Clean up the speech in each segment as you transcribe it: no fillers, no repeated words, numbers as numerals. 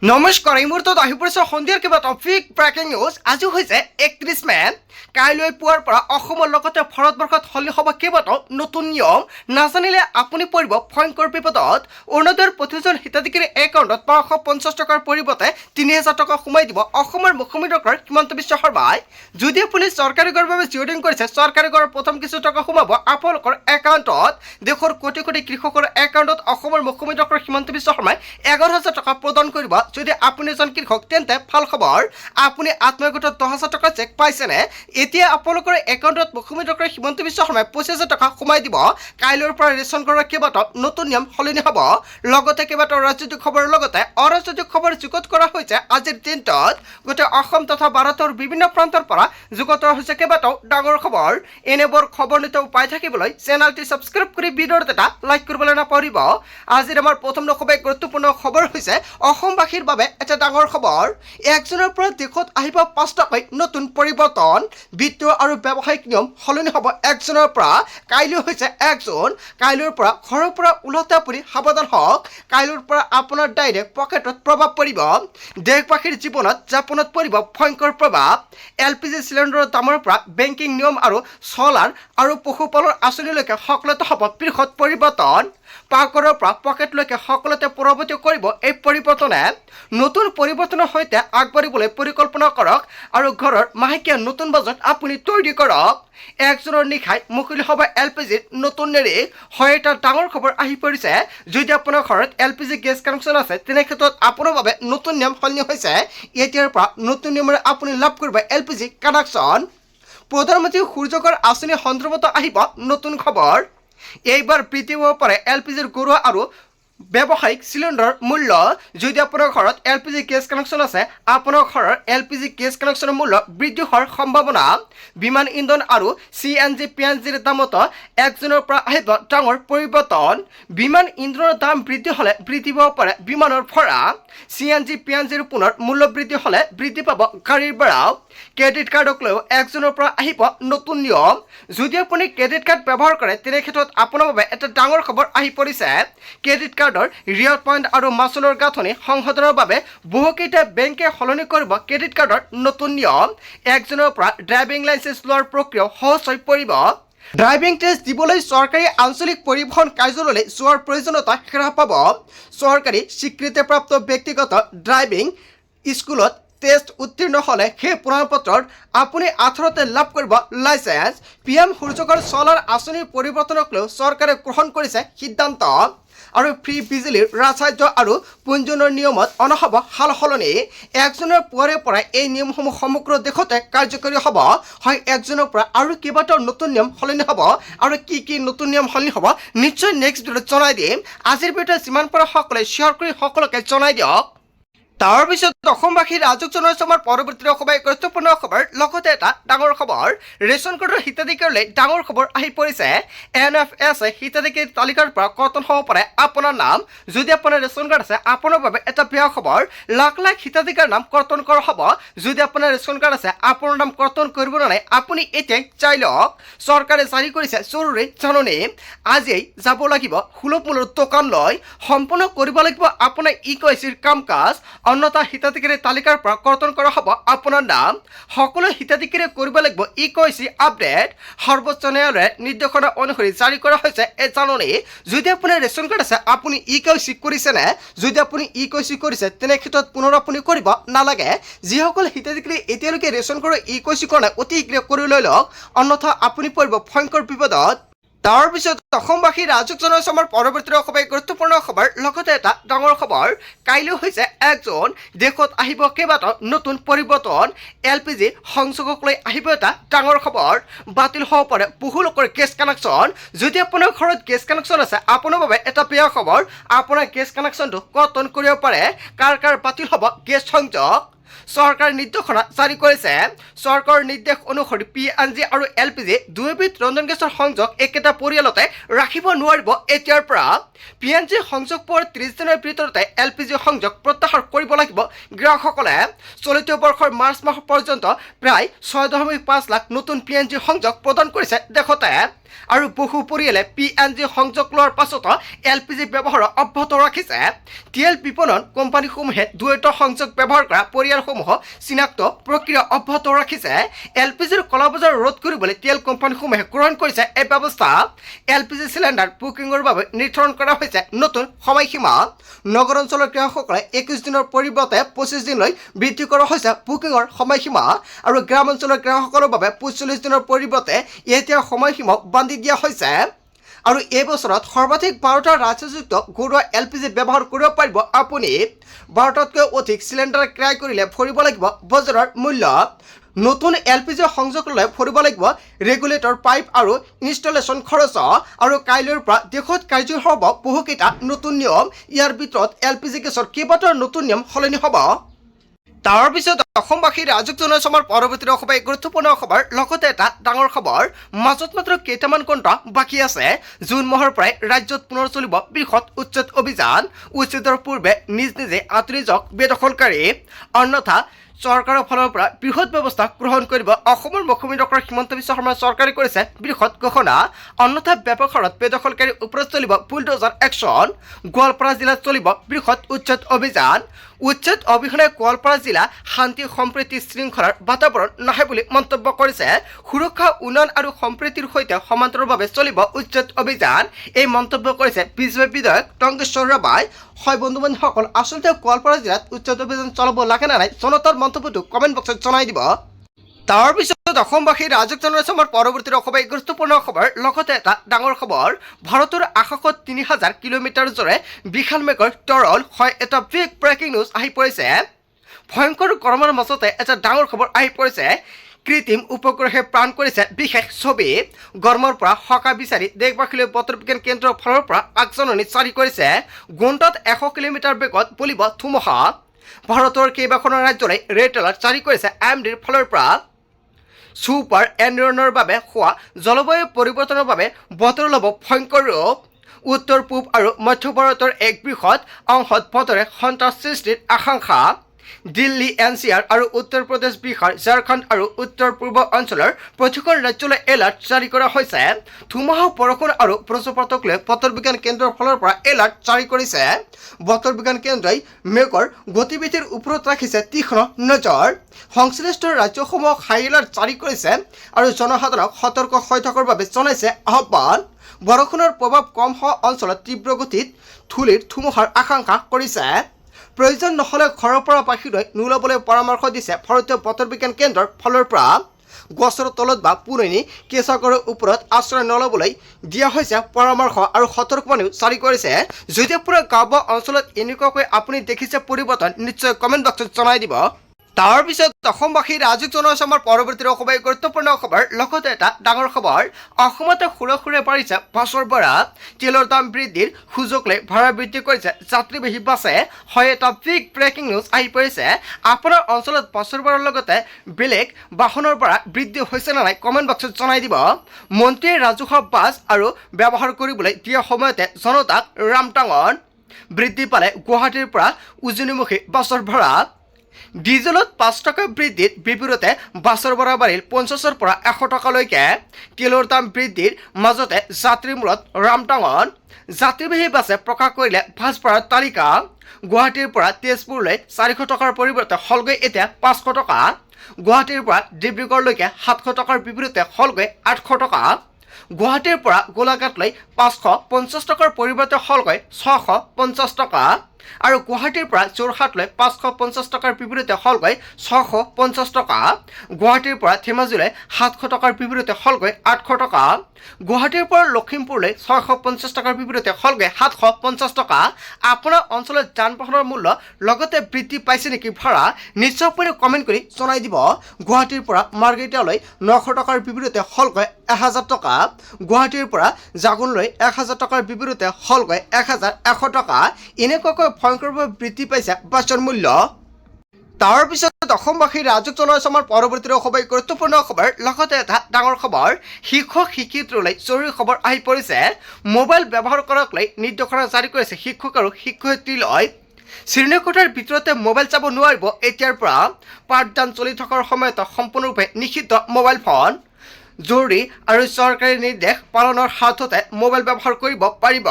নমস্কাৰ এই মুহূৰ্তত আহি পৰিছে সন্ধিয়াৰ কিবা টপিক ব্ৰেকিং নিউজ। আজি হৈছে 31 মে। কাইলৈ পুৱাৰ পৰা অসমৰ লগতে ভাৰতবৰ্ষত সলনি হ'ব কেইবাটাও নতুন নিয়ম। নাজানিলে আপুনি পৰিব ভয়ংকৰ বিপদত। অৰুণোদয়ৰ প্ৰতিজন হিতাধিকাৰীৰ একাউণ্টত 550 টকাৰ পৰিৱৰ্তে 3000 টকা সোমাই দিব অসমৰ মুখ্যমন্ত্ৰী ডক্টৰ হিমন্ত বিশ্ব শৰ্মাই। যদি আপুনি চৰকাৰী ঘৰৰ বাবে জিঅ'ডিং কৰিছে, চৰকাৰী ঘৰৰ প্ৰথম কিছু টকা সোমাব আপোনালোকৰ একাউণ্টত। দেশৰ কোটি কোটি কৃষকৰ একাউণ্টত অসমৰ মুখ্যমন্ত্ৰী ডক্টৰ হিমন্ত বিশ্ব শৰ্মাই 11,000 টকা প্ৰদান কৰিব। যদি আপুনি এজন কৃষক তেন্তে ভাল খবৰ, আপুনি আত্মীয়গোটত 10,000 টকা চেক পাইছেনে? এতিয়া আপোনালোকৰ একাউণ্টত মুখ্যমন্ত্ৰী ডক্টৰ হিমন্ত বিশ্ব শৰ্মাই 25,000 টকা সোমাই দিব। কাইলৈৰ পৰা ৰেচন কাৰ্ডৰ কেইবাটাও নতুন নিয়ম সলনি হ'ব। লগতে কেইবাটাও ৰাজনৈতিক খবৰৰ লগতে অৰাজনৈতিক খবৰ যুগুত কৰা হৈছে। আজিৰ দিনটোত গোটেই অসম তথা ভাৰতৰ বিভিন্ন প্ৰান্তৰ পৰা যুগুত হৈছে কেইবাটাও ডাঙৰ খবৰ। এনেবোৰ খবৰ নিতৌ পাই থাকিবলৈ চেনেলটি ছাবস্ক্ৰাইব কৰি ভিডিঅ'ত এটা লাইক কৰিবলৈ নাপাহৰিব। আজিৰ আমাৰ প্ৰথম খুবেই গুৰুত্বপূৰ্ণ খবৰ হৈছে অসমবাসীৰ বাবে এটা ডাঙৰ খবৰ। একজনৰ পৰা দেশত আহিব 5 টকাকৈ নতুন পৰিৱৰ্তন। বিত্তীয় আৰু ব্যৱসায়িক নিয়ম সলনি হ'ব একজনৰ পৰা। কাইলৈ হৈছে 1 জুন। কাইলৈৰ পৰা ঘৰৰ পৰা ওলাওঁতে আপুনি সাৱধান হওক। কাইলৈৰ পৰা আপোনাৰ ডাইৰেক্ট পকেটত প্ৰভাৱ পৰিব। দেশবাসীৰ জীৱনত যাপনত পৰিব ভয়ংকৰ প্ৰভাৱ। LPG চিলিণ্ডাৰৰ দামৰ পৰা বেংকিং নিয়ম আৰু চলাৰ আৰু পশুপালন আঁচনিলৈকে সকলোতে হ'ব বৃহৎ পৰিৱৰ্তন। পাকঘৰৰ পৰা পকেটলৈকে সকলোতে প্ৰভাৱিত কৰিব এই পৰিৱৰ্তনে। নতুন পৰিৱৰ্তনৰ সৈতে আগবাঢ়িবলৈ পৰিকল্পনা কৰক আৰু ঘৰৰ মাহেকীয়া নতুন বাজেট আপুনি তৈৰি কৰক। 1 জুনৰ নিশাই মুকলি হ'ব LPGৰ নতুন নিৰিখ। হয়, এটা ডাঙৰ খবৰ আহি পৰিছে। যদি আপোনাৰ ঘৰত LPG গেছ কানেকশ্যন আছে তেনে ক্ষেত্ৰত আপোনাৰ বাবে নতুন নিয়ম সলনি হৈছে। এতিয়াৰ পৰা নতুন নিয়মেৰে আপুনি লাভ কৰিব LPG কানেকশ্যন। প্ৰধানমন্ত্ৰী সূৰ্যঘৰ আঁচনি সন্দৰ্ভত আহিব নতুন খবৰ। এইবাৰ বৃদ্ধি হ'ব পাৰে LPGৰ ঘৰুৱা আৰু ব্যৱসায়িক চিলিণ্ডাৰৰ মূল্য। যদি আপোনাৰ ঘৰত LPG গেছ কানেকশ্যন আছে, আপোনাৰ ঘৰৰ LPG গেছ কানেকশ্যনৰ মূল্য বৃদ্ধি হোৱাৰ সম্ভাৱনা। বিমান ইন্ধন আৰু CNG PNGৰ দামত 1 জুনৰ পৰা আহিব ডাঙৰ পৰিৱৰ্তন। বিমান ইন্ধনৰ দাম বৃদ্ধি হ'লে বৃদ্ধি পাব পাৰে বিমানৰ ভাড়া। CNG PNGৰ পুনৰ মূল্য বৃদ্ধি হ'লে বৃদ্ধি পাব গাড়ীৰ ভাড়াও। ক্ৰেডিট কাৰ্ডক লৈও 1 জুনৰ পৰা আহিব নতুন নিয়ম। যদি আপুনি ক্ৰেডিট কাৰ্ড ব্যৱহাৰ কৰে তেনে ক্ষেত্ৰত আপোনাৰ বাবে এটা ডাঙৰ খবৰ আহি পৰিছে। ক্ৰেডিট কাৰ্ডৰ ৰিৱাৰ্ড পইণ্ট আৰু মাচুলৰ গাঁথনি সংশোধনৰ বাবে বহুকেইটা বেংকে সলনি কৰিব ক্ৰেডিট কাৰ্ডৰ নতুন নিয়ম। 1 জুনৰ পৰা ড্ৰাইভিং লাইচেন্স লোৱাৰ প্ৰক্ৰিয়াও সহজ হৈ পৰিব। ড্ৰাইভিং টেষ্ট দিবলৈ চৰকাৰী আঞ্চলিক পৰিবহণ কাৰ্যালয়লৈ যোৱাৰ প্ৰয়োজনীয়তা হ্ৰাস পাব। চৰকাৰী স্বীকৃতিপ্ৰাপ্ত ব্যক্তিগত ড্ৰাইভিং স্কুলত টেষ্ট উত্তীৰ্ণ হ'লে সেই প্ৰমাণপত্ৰত আপুনি 18তে লাভ কৰিব লাইচেন্স। PM সূৰ্যঘৰ চলাৰ আঁচনিৰ পৰিৱৰ্তনক লৈ চৰকাৰে গ্ৰহণ কৰিছে সিদ্ধান্ত। আৰু ফ্ৰী বিজুলীৰ ৰাজসাহায্য আৰু পঞ্জীয়নৰ নিয়মত অনা হ'ব সাল সলনি। 1 জুনৰ পুৱাৰে পৰাই এই নিয়মসমূহ সমগ্ৰ দেশতে কাৰ্যকৰী হ'ব। হয়, 1 জুনৰ পৰা আৰু কেইবাটাও নতুন নিয়ম সলনি হ'ব। আৰু কি নতুন নিয়ম সলনি হ'ব নিশ্চয় নেক্সট ভিডিঅ'ত জনাই দিম। আজিৰ ভিডিঅ'ত যিমান পাৰে সকলোৱে শ্বেয়াৰ কৰি সকলোকে জনাই দিয়ক। তাৰ পিছত অসমবাসীৰ ৰাজক জনাইছে আমাৰ পৰৱৰ্তী খুবেই গুৰুত্বপূৰ্ণ খবৰ। লগতে এটা ডাঙৰ খবৰ, ৰেচন কাৰ্ডৰ হিতাধিকাৰীলৈ ডাঙৰ খবৰ আহি পৰিছে। NFS হিতাধিকাৰীৰ তালিকাৰ পৰা কৰ্তন হ'ব পাৰে আপোনাৰ নাম। যদি আপোনাৰ ৰেচন কাৰ্ড আছে আপোনাৰ বাবে এটা বেয়া খবৰ। লাখ লাখ হিতাধিকাৰীৰ নাম কৰ্তন কৰা হ'ব। যদি আপোনাৰ ৰেচন কাৰ্ড আছে আপোনাৰ নাম কৰ্তন কৰিব নাই, আপুনি এতিয়াই চাই লওক। চৰকাৰে জাৰি কৰিছে জৰুৰী জাননী। আজিয়েই যাব লাগিব সুলভ মূল্যৰ দোকানলৈ। সম্পূৰ্ণ কৰিব লাগিব আপোনাৰ EKYCৰ কাম কাজ। অন্যথা হিতাধিকাৰীৰ তালিকাৰ পৰা কৰ্তন কৰা হ'ব আপোনাৰ নাম। সকলো হিতাধিকাৰীয়ে কৰিব লাগিব EKYC আপডেট। সৰ্বোচ্চ ন্যায়ালয়ৰ নিৰ্দেশনা অনুসৰি জাৰি কৰা হৈছে এই জাননী। যদি আপোনাৰ ৰেচন কাৰ্ড আছে আপুনি EKYC কৰিছেনে? যদি আপুনি EKYC কৰিছে তেনে ক্ষেত্ৰত পুনৰ আপুনি কৰিব নালাগে। যিসকল হিতাধিকাৰী এতিয়ালৈকে ৰেচন কাৰ্ডৰ EKYC কৰা নাই অতি শীঘ্ৰে কৰি লৈ লওক, অন্যথা আপুনি পৰিব ভয়ংকৰ বিপদত। তাৰ পিছত অসমবাসীৰ ৰাজক জনাইছে আমাৰ পৰৱৰ্তী খুবেই গুৰুত্বপূৰ্ণ খবৰ। লগতে এটা ডাঙৰ খবৰ, কাইলৈ হৈছে 1 জুন। দেশত আহিব কেইবাটাও নতুন পৰিৱৰ্তন। LPG সংযোগক লৈ আহিব এটা ডাঙৰ খবৰ। বাতিল হ'ব পাৰে বহু লোকৰ গেছ কানেকশ্যন। যদি আপোনাৰ ঘৰত গেছ কানেকশ্যন আছে আপোনাৰ বাবে এটা বেয়া খবৰ। আপোনাৰ গেছ কানেকশ্যনটো কৰ্তন কৰিব পাৰে। কাৰ বাতিল হ'ব গেছ সংযোগ। চৰকাৰে নিৰ্দেশনা জাৰি কৰিছে। চৰকাৰৰ নিৰ্দেশ অনুসৰি PNG আৰু LPG দুয়োবিধ ৰন্ধন গেছৰ সংযোগ একেটা পৰিয়ালতে ৰাখিব নোৱাৰিব এতিয়াৰ পৰা। PNG সংযোগ পোৱাৰ 30 দিনৰ ভিতৰতে LPG সংযোগ প্ৰত্যাহাৰ কৰিব লাগিব গ্ৰাহকসকলে। চলিত বৰ্ষৰ মাৰ্চ মাহ পৰ্যন্ত প্ৰায় 6.5 লাখ নতুন PNG সংযোগ প্ৰদান কৰিছে দেশতে। আৰু বহু পৰিয়ালে PNG সংযোগ লোৱাৰ পাছতো LPG ব্যৱহাৰ অব্যাহত ৰাখিছে। তেল বিপণন কোম্পানীসমূহে দ্বৈত সংযোগ ব্যৱহাৰ কৰা পৰিয়ালসমূহক চিনাক্ত প্ৰক্ৰিয়া অব্যাহত ৰাখিছে। LPGৰ কলাবজাৰ ৰোধ কৰিবলৈ তেল কোম্পানীসমূহে গ্ৰহণ কৰিছে এই ব্যৱস্থা। LPG চিলিণ্ডাৰ বুকিঙৰ বাবে নিৰ্ধাৰণ কৰা হৈছে নতুন সময়সীমা। নগৰ অঞ্চলৰ গ্ৰাহকসকলে 21 দিনৰ পৰিৱৰ্তে 25 দিনলৈ বৃদ্ধি কৰা হৈছে বুকিঙৰ সময়সীমা আৰু গ্ৰাম অঞ্চলৰ গ্ৰাহকসকলৰ বাবে 45 দিনৰ পৰিৱৰ্তে এতিয়া সময়সীমা বান্ধি দিয়া হৈছে। আৰু এই বছৰত সৰ্বাধিক 12টা ৰাজ্যযুক্ত ঘৰুৱা LPG ব্যৱহাৰ কৰিব পাৰিব আপুনি। 12টাতকৈ অধিক চিলিণ্ডাৰ ক্ৰয় কৰিলে ভৰিব লাগিব বজাৰৰ মূল্য। নতুন LPG সংযোগ ল'লে ভৰিব লাগিব ৰেগুলেটৰ পাইপ আৰু ইনষ্টলেশ্যন খৰচ। আৰু কাইলৈৰ পৰা দেশত কাৰ্যকৰী হ'ব বহুকেইটা নতুন নিয়ম। ইয়াৰ ভিতৰত LPG গেছৰ কেইবাটাও নতুন নিয়ম সলনি হ'ব। তাৰ পিছত অসমবাসী ৰাজক জনাইছে আমাৰ পৰৱৰ্তী অসমৰ গুৰুত্বপূৰ্ণ খবৰ। লগতে এটা ডাঙৰ খবৰ, মাজত মাত্ৰ কেইটামান ঘণ্টা বাকী আছে। জুন মাহৰ পৰাই ৰাজ্যত পুনৰ চলিব বৃহৎ উচ্ছেদ অভিযান। উচ্ছেদৰ পূৰ্বে নিজ নিজে আঁতৰি যাওক বেদখলকাৰী, অন্যথা চৰকাৰৰ ফালৰ পৰা বৃহৎ ব্যৱস্থা গ্ৰহণ কৰিব। অসমৰ মুখ্যমন্ত্ৰী ডক্টৰ হিমন্ত বিশ্ব শৰ্মাই চৰকাৰে কৰিছে বৃহৎ ঘোষণা। অন্যথা ব্যাপক হাৰত বেদখলকাৰীৰ ওপৰত চলিব বুলডোজাৰ একশ্যন। গোৱালপাৰা জিলাত চলিব বৃহৎ উচ্ছেদ অভিযান। উচ্ছেদ অবিহনে গোৱালপাৰা জিলা শান্তি সম্প্ৰীতি শৃংখলাৰ বাতাবৰণ নাহে বুলি মন্তব্য কৰিছে। সুৰক্ষা উন্নয়ন আৰু সম্প্ৰীতিৰ সৈতে সমান্তৰালভাৱে চলিব উচ্ছেদ অভিযান। এই মন্তব্য কৰিছে বিজেপি বিধায়ক টংকেশ্বৰ ৰাভাই। হয় বন্ধু বান্ধৱসকল, আচলতে গোৱালপাৰা জিলাত উচ্ছেদ অভিযান চলাব লাগে নে নাই জনতাৰ মন্তব্যটো কমেণ্ট বক্সত জনাই দিব। তাৰ পিছত অসমবাসী ৰাজক জনাইছে আমাৰ পৰৱৰ্তী অসমৰ গুৰুত্বপূৰ্ণ খবৰ। লগতে এটা ডাঙৰ খবৰ, ভাৰতৰ আকাশত 3000 কিলোমিটাৰ জোৰে বিশাল মেঘৰ তৰল। হয়, এটা বিগ ব্ৰেকিং নিউজ আহি পৰিছে। ভয়ংকৰ গৰমৰ মাজতে এটা ডাঙৰ খবৰ আহি পৰিছে। কৃত্ৰিম উপগ্ৰহে প্ৰাণ কৰিছে বিশেষ ছবি। গৰমৰ পৰা সকাহ বিচাৰি দেশবাসীলৈ বতৰ বিজ্ঞান কেন্দ্ৰৰ ফালৰ পৰা আগজাননী জাৰি কৰিছে। ঘণ্টাত 100 কিলোমিটাৰ বেগত বলিব ধুমুহা। ভাৰতৰ কেইবাখনো ৰাজ্যলৈ ৰেড এলাৰ্ট জাৰি কৰিছে IMDৰ ফালৰ পৰা। ছুপাৰ এনৰনৰ বাবে হোৱা জলবায়ু পৰিৱৰ্তনৰ বাবে বতৰ ল'ব ভয়ংকৰ ৰূপ। উত্তৰ পূব আৰু মধ্য ভাৰতৰ এক বৃহৎ অংশত বতৰে সন্ত্ৰাস সৃষ্টিৰ আশংকা। দিল্লী, NCR আৰু উত্তৰ প্ৰদেশ, বিহাৰ, ঝাৰখণ্ড আৰু উত্তৰ পূৰ্ব অঞ্চলৰ প্ৰতিখন ৰাজ্যলৈ এলাৰ্ট জাৰি কৰা হৈছে। ধুমুহা, বৰষুণ আৰু বজ্ৰপাতক লৈ বতৰ বিজ্ঞান কেন্দ্ৰৰ ফালৰ পৰা এলাৰ্ট জাৰি কৰিছে। বতৰ বিজ্ঞান কেন্দ্ৰই মেঘৰ গতিবিধিৰ ওপৰত ৰাখিছে তীক্ষ্ণ নজৰ। সংশ্লিষ্ট ৰাজ্যসমূহক হাই এলাৰ্ট জাৰি কৰিছে আৰু জনসাধাৰণক সতৰ্ক হৈ থকাৰ বাবে জনাইছে আহ্বান। বৰষুণৰ প্ৰভাৱ কম হোৱা অঞ্চলত তীব্ৰ গতিত ধূলিৰ ধুমুহাৰ আশংকা কৰিছে। প্ৰয়োজন নহ'লে ঘৰৰ পৰা বাহিৰলৈ নোলাবলৈ পৰামৰ্শ দিছে ভাৰতীয় বতৰ বিজ্ঞান কেন্দ্ৰৰ ফালৰ পৰা। গছৰ তলত বা পুৰণি কেঁচাঘৰৰ ওপৰত আশ্ৰয় নল'বলৈ দিয়া হৈছে পৰামৰ্শ আৰু সতৰ্কবাণীও জাৰি কৰিছে। যদি আপোনাৰ গাঁও বা অঞ্চলত এনেকুৱাকৈ আপুনি দেখিছে পৰিৱৰ্তন, নিশ্চয় কমেণ্ট বক্সত জনাই দিব। তাৰ পিছত অসমবাসী ৰাজক জনাইছে আমাৰ পৰৱৰ্তী অসমৰ গুৰুত্বপূৰ্ণ খবৰ। লগতে এটা ডাঙৰ খবৰ, অসমতে সুৰে সুৰে বাঢ়িছে বাছৰ ভাড়া। তেলৰ দাম বৃদ্ধিৰ সুযোগ লৈ ভাড়া বৃদ্ধি কৰিছে যাত্ৰীবাহী বাছে। হয়, এটা বিগ ব্ৰেকিং নিউজ আহি পৰিছে। আপোনাৰ অঞ্চলত বাছৰ ভাড়াৰ লগতে বেলেগ বাহনৰ ভাড়া বৃদ্ধি হৈছে নে নাই কমেণ্ট বক্সত জনাই দিব। মন্ত্ৰীয়ে ৰাজহুৱা বাছ আৰু ব্যৱহাৰ কৰিবলৈ দিয়া সময়তে জনতাক ৰামটাঙন। বৃদ্ধি পালে গুৱাহাটীৰ পৰা উজনিমুখী বাছৰ ভাড়া। ডিজেলত 5 টকা বৃদ্ধিৰ বিপৰীতে বাছৰ ভাড়া বাঢ়িল 50ৰ পৰা 100 টকালৈকে। তেলৰ দাম বৃদ্ধিৰ মাজতে যাত্ৰীৰ মূৰত ৰামটাঙন। যাত্ৰীবাহী বাছে প্ৰকাশ কৰিলে বাছ ভাড়াৰ তালিকা। গুৱাহাটীৰ পৰা তেজপুৰলৈ 400 টকাৰ পৰিৱৰ্তে হলগৈ এতিয়া 500 টকা। গুৱাহাটীৰ পৰা ডিব্ৰুগড়লৈকে 700 টকাৰ বিপৰীতে হলগৈ 800 টকা। গুৱাহাটীৰ পৰা গোলাঘাটলৈ 550 টকাৰ পৰিৱৰ্তে হলগৈ 650 টকা। আৰু গুৱাহাটীৰ পৰা যোৰহাটলৈ 550 টকাৰ বিপৰীতে হলগৈ 650 টকা। গুৱাহাটীৰ পৰা ধেমাজিলৈ 700 টকাৰ বিপৰীতে হলগৈ 800 টকা। গুৱাহাটীৰ পৰা লখিমপুৰলৈ 650 টকাৰ বিপৰীতে হলগৈ 750 টকা। আপোনাৰ অঞ্চলত যান বাহনৰ মূল্য লগতে বৃদ্ধি পাইছে নেকি ভাড়া, নিশ্চয় আপুনি কমেণ্ট কৰি জনাই দিব। গুৱাহাটীৰ পৰা মাৰ্ঘেৰিটালৈ 900 টকাৰ বিপৰীতে হলগৈ 1000 টকা। গুৱাহাটীৰ পৰা জাগুনলৈ 1000 টকাৰ বিপৰীতে হলগৈ 1100 টকা। এনেকুৱাকৈ ভয়ংকৰভাৱে বৃদ্ধি পাইছে বাছৰ মূল্য। তাৰ পিছত অসমবাসী ৰাজক জনাইছে আমাৰ পৰৱৰ্তী অসমৰ গুৰুত্বপূৰ্ণ খবৰ। লগতে এটা ডাঙৰ খবৰ, শিক্ষক শিক্ষয়িত্ৰীলৈ জৰুৰী খবৰ আহি পৰিছে। মোবাইল ব্যৱহাৰ কৰাক লৈ নিৰ্দেশনা জাৰি কৰিছে শিক্ষক আৰু শিক্ষয়িত্ৰীলৈ। শ্ৰেণীকোঠাৰ ভিতৰতে মোবাইল চাব নোৱাৰিব এতিয়াৰ পৰা। পাঠদান চলি থকাৰ সময়ত সম্পূৰ্ণৰূপে নিষিদ্ধ মোবাইল ফোন। জৰুৰী আৰু চৰকাৰী নিৰ্দেশ পালনৰ স্বাৰ্থতে মোবাইল ব্যৱহাৰ কৰিব পাৰিব।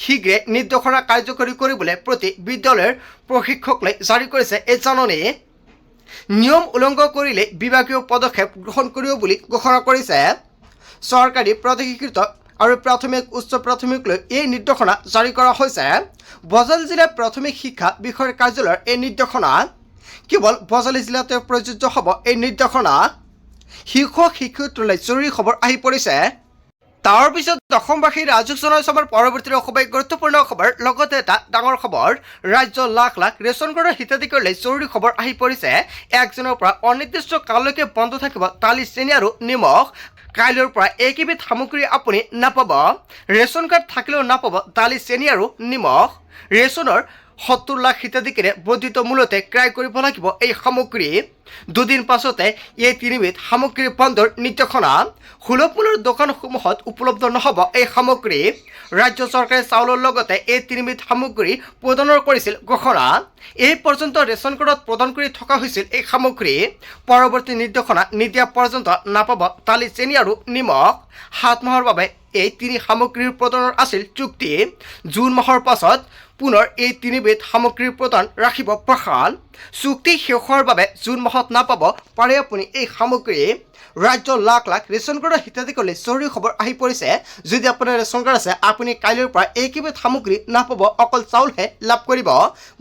শীঘ্ৰে নিৰ্দেশনা কাৰ্যকৰী কৰিবলৈ প্ৰতি বিদ্যালয়ৰ প্ৰশিক্ষকলৈ জাৰি কৰিছে এই জাননী। নিয়ম উলংঘন কৰিলে বিভাগীয় পদক্ষেপ গ্ৰহণ কৰিব বুলি ঘোষণা কৰিছে। চৰকাৰী প্ৰতিষ্ঠিত আৰু প্ৰাথমিক উচ্চ প্ৰাথমিকলৈ এই নিৰ্দেশনা জাৰি কৰা হৈছে। বজালী জিলা প্ৰাথমিক শিক্ষা বিষয়াৰ কাৰ্যালয়ৰ এই নিৰ্দেশনা কেৱল বজালী জিলাতে প্ৰযোজ্য হ'ব। এই নিৰ্দেশনা শিক্ষক শিক্ষয়িত্ৰীলৈ জৰুৰী খবৰ আহি পৰিছে। তাৰ পিছত অসমবাসী ৰাজুক জনোৎসৱৰ পৰৱৰ্তী খুবেই গুৰুত্বপূৰ্ণ খবৰ, লগতে এটা ডাঙৰ খবৰ। ৰাজ্যৰ লাখ লাখ ৰেচন কাৰ্ডৰ হিতাধিকাৰীলৈ জৰুৰী খবৰ আহি পৰিছে। 1 জুনৰ পৰা অনিৰ্দিষ্ট কাললৈকে বন্ধ থাকিব দালি, চেনি আৰু নিমখ। কাইলৈৰ পৰা এইকেইবিধ সামগ্ৰী আপুনি নাপাব। ৰেচন কাৰ্ড থাকিলেও নাপাব দালি, চেনি আৰু নিমখ। ৰেচনৰ 70 লাখ হিতাধিকাৰীয়ে বৰ্ধিত মূল্যতে ক্ৰয় কৰিব লাগিব এই সামগ্ৰী। দুদিন পাছতে এই তিনিবিধ সামগ্ৰী বন্ধৰ নিৰ্দেশনা। সুলভ মূল্যৰ দোকানসমূহত উপলব্ধ নহ'ব এই সামগ্ৰী। ৰাজ্য চৰকাৰে চাউলৰ লগতে এই তিনিবিধ সামগ্ৰী প্ৰদানৰ কৰিছিল ঘোষণা। এই পৰ্যন্ত ৰেচন কাৰ্ডত প্ৰদান কৰি থকা হৈছিল এই সামগ্ৰী। পৰৱৰ্তী নিৰ্দেশনা নিদিয়া পৰ্যন্ত নাপাব দালি, চেনি আৰু নিমখ। 7 মাহৰ বাবে এই তিনি সামগ্ৰীৰ প্ৰদানৰ আছিল চুক্তি। জুন মাহৰ পাছত পুনৰ এই তিনিবিধ সামগ্ৰীৰ প্ৰদান ৰাখিব প্ৰশাসন। চুক্তি শেষ হোৱাৰ বাবে জুন মাহত নাপাব পাৰে আপুনি এই সামগ্ৰী। ৰাজ্যৰ লাখ লাখ ৰেচন কাৰ্ডৰ হিতাধিকাৰীলৈ জৰুৰী খবৰ আহি পৰিছে। যদি আপোনাৰ ৰেচন কাৰ্ড আছে, আপুনি কাইলৈৰ পৰা এইকেইবিধ সামগ্ৰী নাপাব, অকল চাউলহে লাভ কৰিব।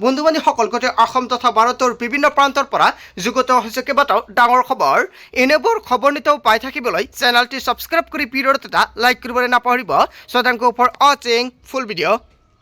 বন্ধু বান্ধৱীসকল, গোটেই অসম তথা ভাৰতৰ বিভিন্ন প্ৰান্তৰ পৰা যুগত হৈছে কেইবাটাও ডাঙৰ খবৰ। এনেবোৰ খবৰ নিতৌ পাই থাকিবলৈ চেনেলটি ছাবস্ক্ৰাইব কৰি ভিডিঅ'ত এটা লাইক কৰিবলৈ নাপাহৰিব। So thank you for watching full video.